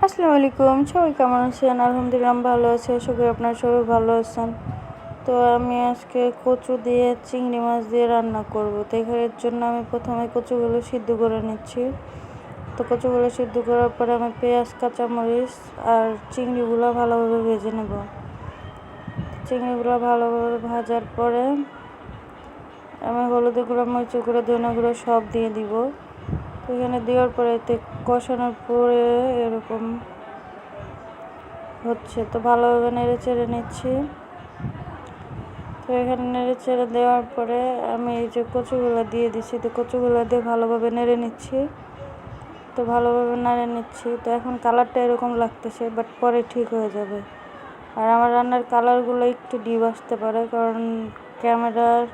আসসালামু আলাইকুম, সবাই কেমন আছেন? আলহামদুলিল্লাহ আমি ভালো আছি, আশা করি আপনারা সবাই ভালো আছেন। তো আমি আজকে কচু দিয়ে চিংড়ি মাছ দিয়ে রান্না করব। তো এর জন্য আমি প্রথমে কচুগুলো সিদ্ধ করে নিচ্ছি। তো কচুগুলো সিদ্ধ করার পরে আমি পেঁয়াজ, কাঁচামরিচ আর চিংড়িগুলো ভালোভাবে ভেজে নেব। চিংড়িগুলো ভালোভাবে ভাজার পরে আমি হলুদের গুঁড়ো, মরিচের গুঁড়ো, ধনে গুঁড়ো সব দিয়ে দিব। এখানে দেওয়ার পরে এতে কষানোর পরে এরকম হচ্ছে, তো ভালোভাবে নেড়ে চেড়ে নিচ্ছি। তো এখানে নেড়ে চেড়ে দেওয়ার পরে আমি এই যে কচুগুলো দিয়ে দিচ্ছি, তো কচুগুলো দিয়ে ভালোভাবে নেড়ে নিচ্ছি। তো ভালোভাবে নেড়ে নিচ্ছি। তো এখন কালারটা এরকম লাগতেছে, বাট পরে ঠিক হয়ে যাবে। আর আমার রান্নার কালারগুলো একটু ডিপ আসতে পারে, কারণ ক্যামেরার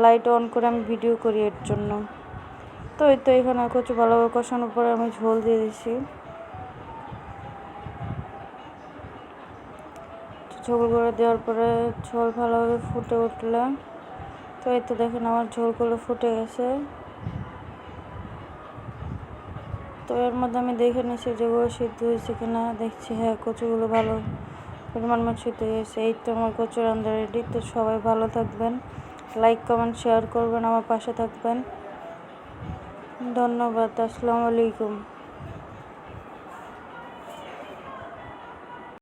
লাইট অন করে আমি ভিডিও করি এর জন্য। তো এই তো এখানে কচু ভালোভাবে কষানোর পরে আমি ঝোল দিয়ে দিচ্ছি। ঝোল করে দেওয়ার পরে ঝোল ভালোভাবে ফুটে উঠলে, তো এই তো দেখেন আমার ঝোলগুলো ফুটে গেছে। তো এর মধ্যে আমি দেখে নিচ্ছি যেগুলো সিদ্ধ হয়েছে কিনা। দেখছি হ্যাঁ, কচুগুলো ভালো পরিমাণ মতো সিদ্ধ হয়েছে। এই তো আমার কচু রান্না রেডি। তো সবাই ভালো থাকবেন, লাইক কমেন্ট শেয়ার করবেন, আমার পাশে থাকবেন। ধন্যবাদ। আসসালামু আলাইকুম।